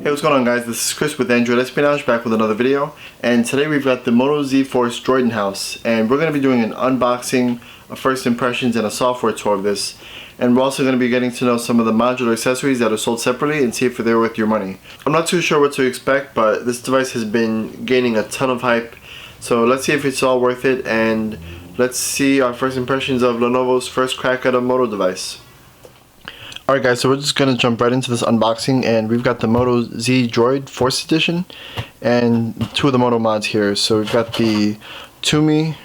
Hey, what's going on, guys? This is Chris with Android Espionage, back with another video, and today we've got the Moto Z Force Droid in house, and we're going to be doing an unboxing, a first impressions, and a software tour of this. And we're also going to be getting to know some of the modular accessories that are sold separately and see if they're worth your money. I'm not too sure what to expect, but this device has been gaining a ton of hype, so let's see if it's all worth it, and let's see our first impressions of Lenovo's first crack at a Moto device. Alright guys, so we're just going to jump right into this unboxing, and we've got the Moto Z Droid Force Edition and two of the Moto mods here. So we've got the Tumi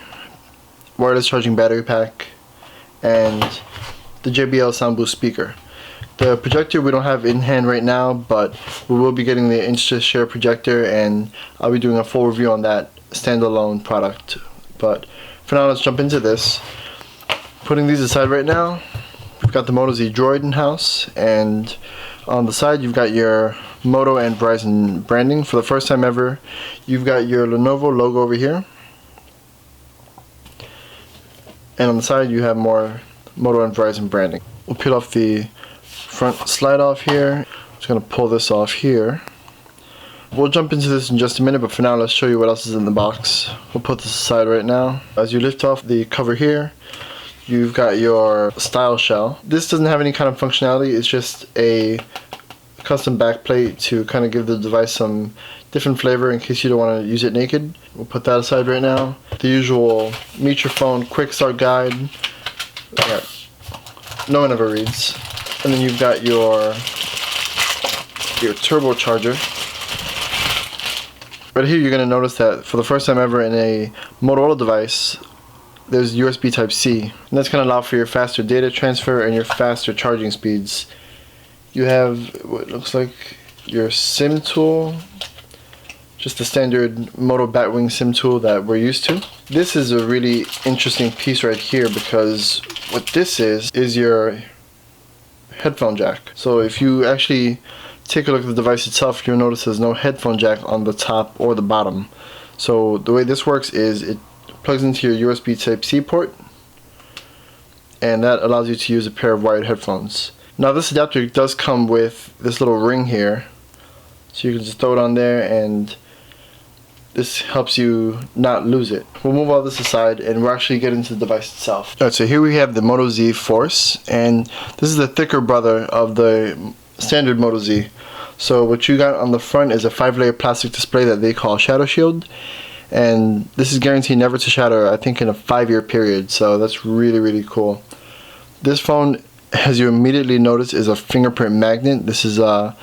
wireless charging battery pack and the JBL Sound Boost speaker. The projector we don't have in hand right now, but we will be getting the Insta-Share projector, and I'll be doing a full review on that standalone product. But for now, let's jump into this. Putting these aside right now, we've got the Moto Z Droid in house, and on the side you've got your Moto and Verizon branding. For the first time ever, you've got your Lenovo logo over here, and on the side you have more Moto and Verizon branding. We'll peel off the front slide off here. I'm just going to pull this off here. We'll jump into this in just a minute, but for now let's show you what else is in the box. We'll put this aside right now. As you lift off the cover here, you've got your style shell. This doesn't have any kind of functionality, it's just a custom backplate to kind of give the device some different flavor in case you don't want to use it naked. We'll put that aside right now. The usual meet your phone quick start guide that no one ever reads. And then you've got your turbocharger. Right here you're going to notice that for the first time ever in a Motorola device, there's USB Type-C, and that's going to allow for your faster data transfer and your faster charging speeds. You have what looks like your SIM tool, just the standard Moto Batwing SIM tool that we're used to. This is a really interesting piece right here, because what this is your headphone jack. So if you actually take a look at the device itself, you'll notice there's no headphone jack on the top or the bottom. So the way this works is it plugs into your USB Type-C port, and that allows you to use a pair of wired headphones. Now this adapter does come with this little ring here, so you can just throw it on there and this helps you not lose it. We'll move all this aside and we'll actually get into the device itself. Alright, so here we have the Moto Z Force, and this is the thicker brother of the standard Moto Z. So what you got on the front is a 5-layer plastic display that they call Shadow Shield, and this is guaranteed never to shatter, I think, in a 5-year period, so that's really cool. This phone, as you immediately notice, is a fingerprint magnet. This is I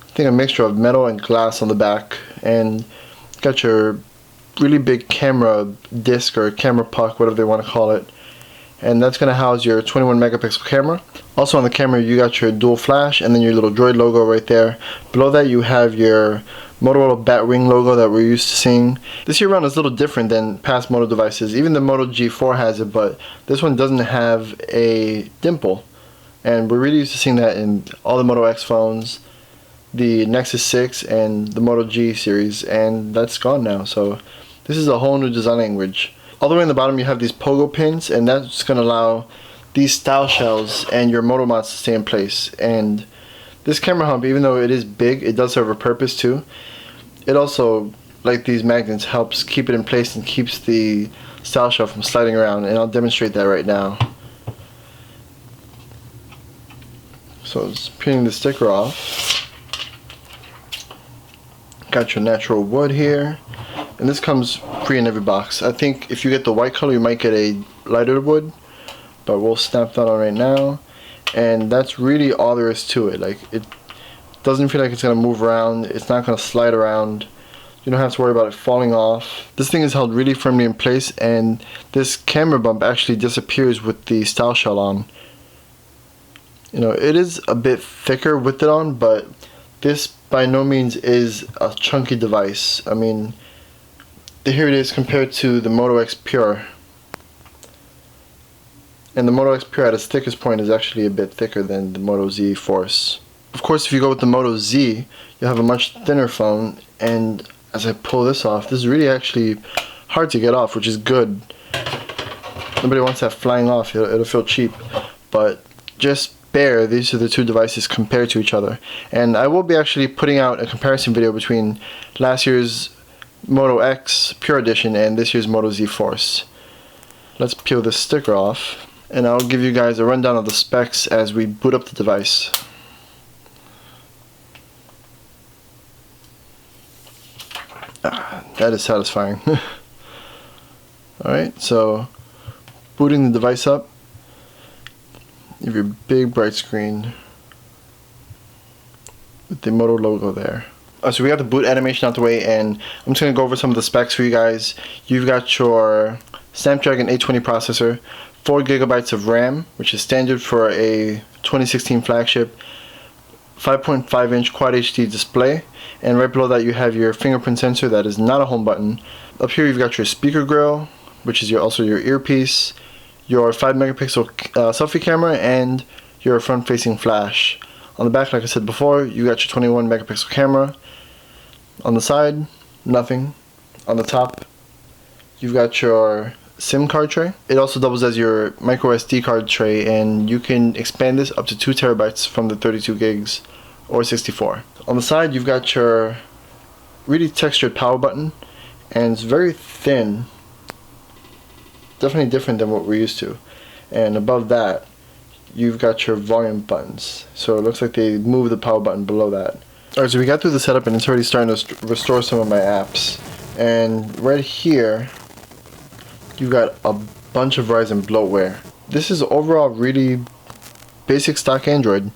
think a mixture of metal and glass on the back, and got your really big camera disc or camera puck, whatever they want to call it, and that's going to house your 21 megapixel camera. Also on the camera you got your dual flash and then your little Droid logo right there. Below that you have your Motorola Batwing logo that we're used to seeing. This year round is a little different than past Moto devices. Even the Moto G4 has it, but this one doesn't have a dimple, and we're really used to seeing that in all the Moto X phones, the Nexus 6 and the Moto G series, and that's gone now. So this is a whole new design language. All the way in the bottom you have these pogo pins, and that's going to allow these style shells and your Moto mods to stay in place. And this camera hump, even though it is big, it does serve a purpose too. It also, like these magnets, helps keep it in place and keeps the style shell from sliding around, and I'll demonstrate that right now. So just peeling the sticker off. Got your natural wood here, and this comes free in every box. I think if you get the white color you might get a lighter wood, but we'll snap that on right now. And that's really all there is to it. Like, it doesn't feel like it's going to move around, it's not going to slide around, you don't have to worry about it falling off. This thing is held really firmly in place, and this camera bump actually disappears with the style shell on. You know, it is a bit thicker with it on, but this by no means is a chunky device. I mean, here it is compared to the Moto X Pure. And the Moto X Pure at its thickest point is actually a bit thicker than the Moto Z Force. Of course, if you go with the Moto Z, you'll have a much thinner phone, and as I pull this off, this is really actually hard to get off, which is good. Nobody wants that flying off, it'll feel cheap. But just compare, these are the two devices compared to each other. And I will be actually putting out a comparison video between last year's Moto X Pure Edition and this year's Moto Z Force. Let's peel this sticker off, and I'll give you guys a rundown of the specs as we boot up the device. That is satisfying. Alright, so booting the device up, you have your big bright screen with the Moto logo there. So we got the boot animation out the way, and I'm just going to go over some of the specs for you guys. You've got your Snapdragon 820 processor, 4 GB of RAM, which is standard for a 2016 flagship, 5.5-inch Quad HD display, and right below that you have your fingerprint sensor that is not a home button. Up here you've got your speaker grill, which is also your earpiece, your 5-megapixel selfie camera, and your front-facing flash. On the back, like I said before, you got your 21-megapixel camera. On the side, nothing. On the top, you've got your SIM card tray. It also doubles as your micro SD card tray, and you can expand this up to 2 terabytes from the 32 gigs or 64. On the side, you've got your really textured power button, and it's very thin. Definitely different than what we're used to. And above that, you've got your volume buttons. So it looks like they moved the power button below that. Alright, so we got through the setup, and it's already starting to restore some of my apps. And right here, you've got a bunch of Verizon bloatware. This is overall really basic stock Android.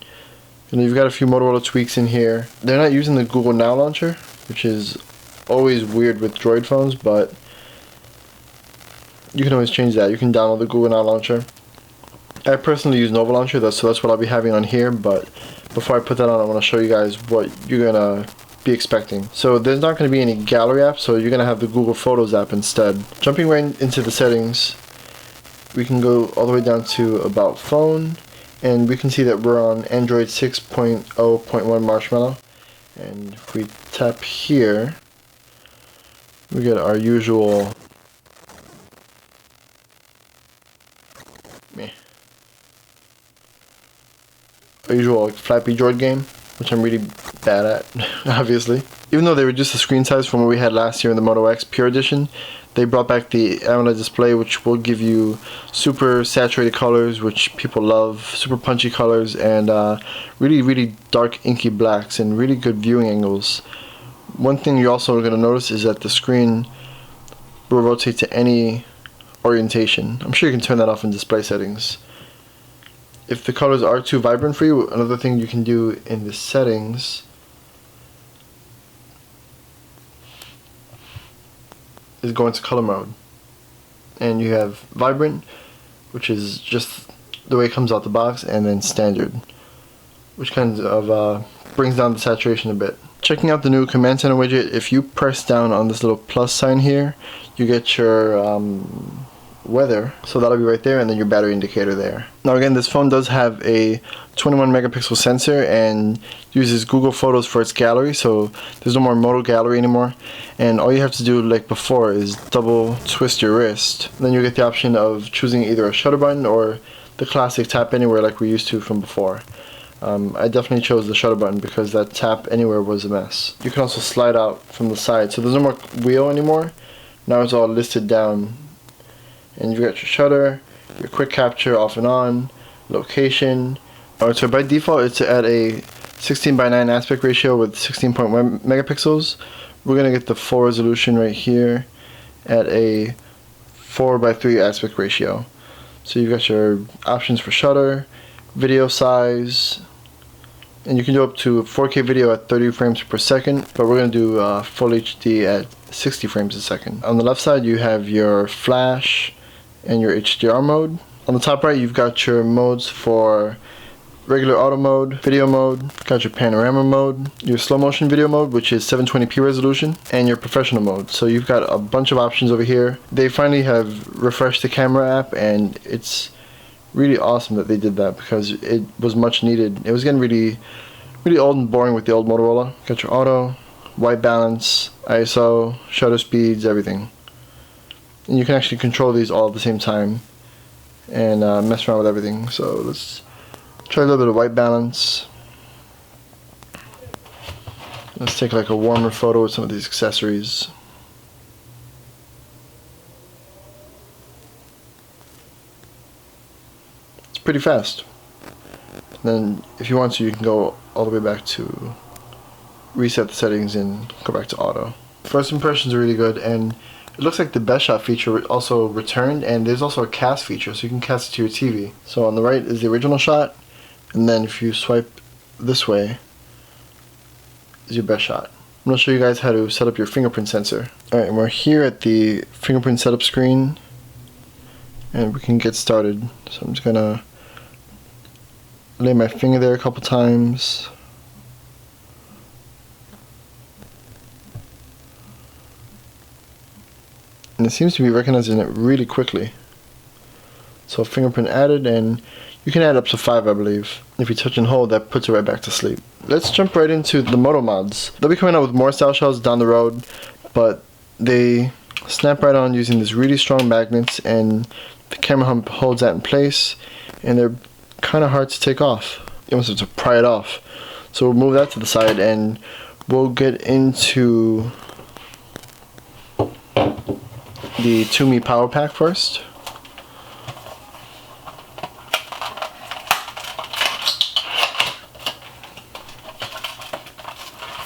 And you've got a few Motorola tweaks in here. They're not using the Google Now launcher, which is always weird with Droid phones, but you can always change that. You can download the Google Now launcher. I personally use Nova Launcher, so that's what I'll be having on here, but before I put that on, I want to show you guys what you're going to be expecting. So there's not going to be any gallery app, so you're going to have the Google Photos app instead. Jumping right into the settings, we can go all the way down to About Phone, and we can see that we're on Android 6.0.1 Marshmallow. And if we tap here, we get our usual Flappy Droid game, which I'm really bad at, obviously. Even though they reduced the screen size from what we had last year in the Moto X Pure Edition, they brought back the AMOLED display, which will give you super saturated colors, which people love, super punchy colors, and really dark inky blacks and really good viewing angles. One thing you're also going to notice is that the screen will rotate to any orientation. I'm sure you can turn that off in display settings. If the colors are too vibrant for you, another thing you can do in the settings is go into color mode. And you have vibrant, which is just the way it comes out the box, and then standard, which kind of brings down the saturation a bit. Checking out the new Command Center widget, if you press down on this little plus sign here, you get your weather, so that'll be right there, and then your battery indicator there. Now again, this phone does have a 21 megapixel sensor and uses Google Photos for its gallery, so there's no more Moto gallery anymore, and all you have to do, like before, is double twist your wrist. Then you get the option of choosing either a shutter button or the classic tap anywhere like we're used to from before. I definitely chose the shutter button because that tap anywhere was a mess. You can also slide out from the side, so there's no more wheel anymore. Now it's all listed down. And you've got your shutter, your quick capture off and on, location. Alright, so by default it's at a 16:9 aspect ratio with 16.1 megapixels. We're going to get the full resolution right here at a 4:3 aspect ratio. So you've got your options for shutter, video size, and you can do up to 4K video at 30 frames per second, but we're going to do full HD at 60 frames a second. On the left side you have your flash and your HDR mode. On the top right you've got your modes for regular auto mode, video mode, got your panorama mode, your slow motion video mode, which is 720p resolution, and your professional mode. So you've got a bunch of options over here. They finally have refreshed the camera app, and it's really awesome that they did that because it was much needed. It was getting really old and boring with the old Motorola. Got your auto, white balance, ISO, shutter speeds, everything. And you can actually control these all at the same time and mess around with everything. So let's Try a little bit of white balance. Let's take like a warmer photo with some of these accessories. It's pretty fast. And then if you want to, you can go all the way back to reset the settings and go back to auto. First impressions are really good, and it looks like the best shot feature also returned, and there's also a cast feature, so you can cast it to your TV. So on the right is the original shot, and then if you swipe this way is your best shot. I'm going to show you guys how to set up your fingerprint sensor. Alright, and we're here at the fingerprint setup screen, and we can get started. So I'm just going to lay my finger there a couple times. And it seems to be recognizing it really quickly. So fingerprint added, and you can add up to 5, I believe. If you touch and hold, that puts it right back to sleep. Let's jump right into the Moto mods. They'll be coming out with more style shells down the road, but they snap right on using these really strong magnets, and the camera hump holds that in place, and they're kind of hard to take off. You almost have to pry it off. So we'll move that to the side, and we'll get into the Tumi power pack first.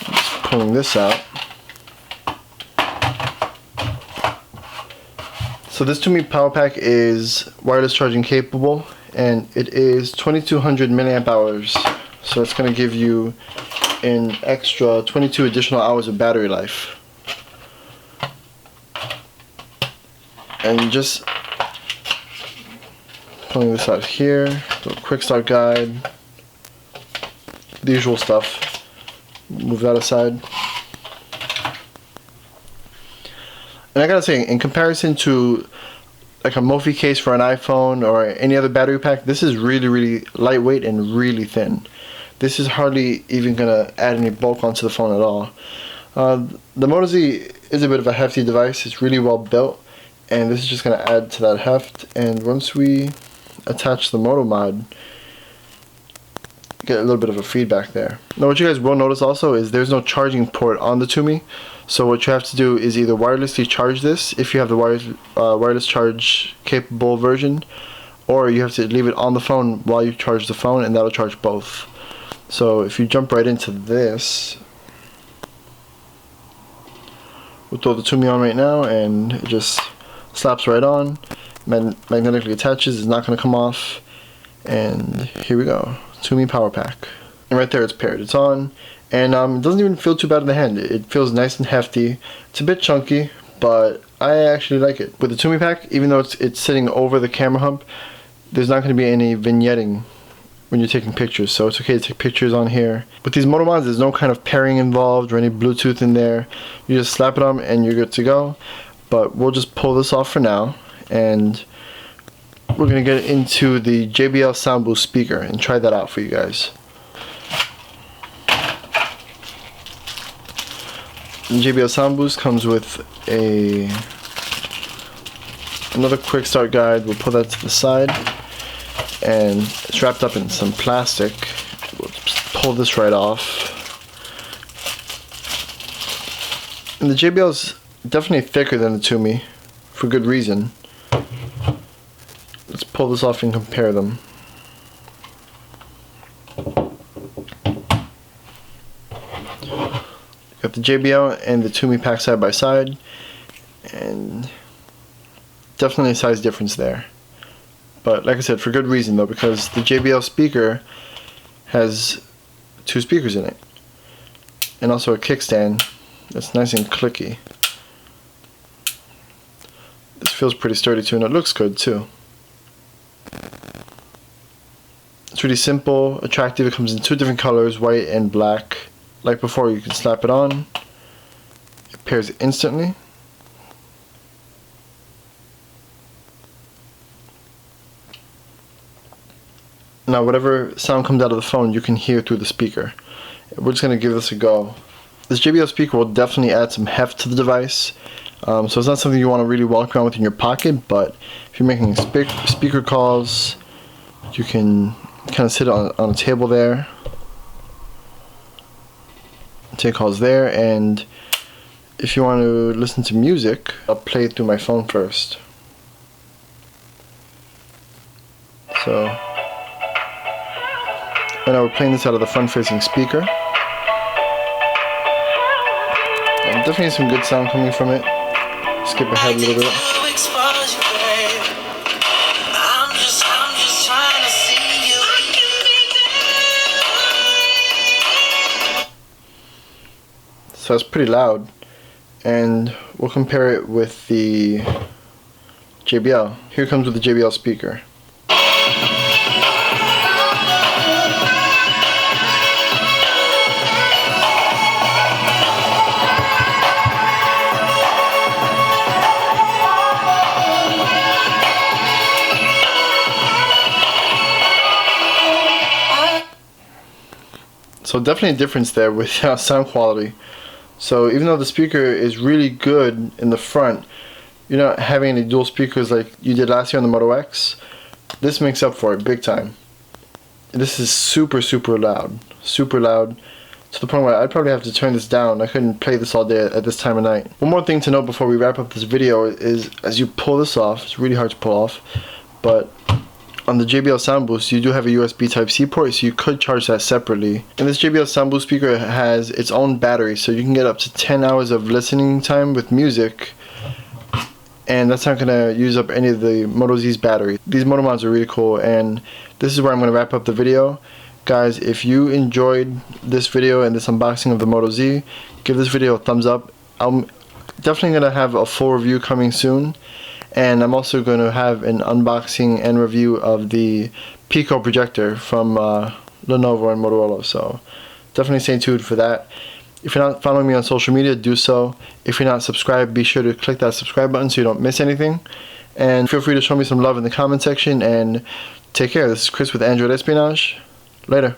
Just pulling this out. So this Tumi power pack is wireless charging capable, and it is 2200 milliamp hours. So it's going to give you an extra 22 additional hours of battery life. And just pulling this out here, do a quick start guide, the usual stuff. Move that aside. And I gotta say, in comparison to like a Mophie case for an iPhone or any other battery pack, this is really lightweight and really thin. This is hardly even gonna add any bulk onto the phone at all. The Moto Z is a bit of a hefty device. It's really well built, and this is just going to add to that heft. And once we attach the Moto mod, get a little bit of a feedback there. Now what you guys will notice also is there's no charging port on the Tumi, so what you have to do is either wirelessly charge this if you have the wireless charge capable version, or you have to leave it on the phone while you charge the phone, and that'll charge both. So if you jump right into this, we'll throw the Tumi on right now, and it just slaps right on, magnetically attaches, it's not going to come off, and here we go, Tumi power pack. And right there it's paired, it's on, and it doesn't even feel too bad in the hand. It feels nice and hefty. It's a bit chunky, but I actually like it. With the Tumi pack, even though it's sitting over the camera hump, there's not going to be any vignetting when you're taking pictures, so it's okay to take pictures on here. With these Moto mods, there's no kind of pairing involved or any Bluetooth in there. You just slap it on and you're good to go. But we'll just pull this off for now, and we're going to get into the JBL Sound Boost speaker and try that out for you guys. The JBL Sound Boost comes with another quick start guide. We'll pull that to the side, and it's wrapped up in some plastic. We'll just pull this right off. And the JBL's definitely thicker than the Tumi, for good reason. Let's pull this off and compare them. Got the JBL and the Tumi pack side by side, and definitely a size difference there. But like I said, for good reason though, because the JBL speaker has 2 speakers in it, and also a kickstand that's nice and clicky. This feels pretty sturdy too, and it looks good too. It's really simple, attractive. It comes in 2 different colors, white and black. Like before, you can slap it on. It pairs instantly. Now whatever sound comes out of the phone, you can hear through the speaker. We're just going to give this a go. This JBL speaker will definitely add some heft to the device. So it's not something you want to really walk around with in your pocket, but if you're making speaker calls, you can kind of sit on a table there, take calls there, and if you want to listen to music, I'll play it through my phone first. So right now we're playing this out of the front-facing speaker. And definitely some good sound coming from it. Skip ahead a little bit. So it's pretty loud, and we'll compare it with the JBL. Here comes with the JBL speaker. So definitely a difference there with sound quality. So even though the speaker is really good in the front, you're not having any dual speakers like you did last year on the Moto X. This makes up for it big time. This is super loud, to the point where I'd probably have to turn this down. I couldn't play this all day at this time of night. One more thing to note before we wrap up this video is as you pull this off, it's really hard to pull off, but on the JBL Sound Boost, you do have a USB Type-C port, so you could charge that separately. And this JBL Sound Boost speaker has its own battery, so you can get up to 10 hours of listening time with music, and that's not going to use up any of the Moto Z's battery. These Moto mods are really cool, and this is where I'm going to wrap up the video. Guys, if you enjoyed this video and this unboxing of the Moto Z, give this video a thumbs up. I'm definitely going to have a full review coming soon. And I'm also going to have an unboxing and review of the Pico projector from Lenovo and Motorola. So definitely stay tuned for that. If you're not following me on social media, do so. If you're not subscribed, be sure to click that subscribe button so you don't miss anything. And feel free to show me some love in the comment section. And take care. This is Chris with Android Espionage. Later.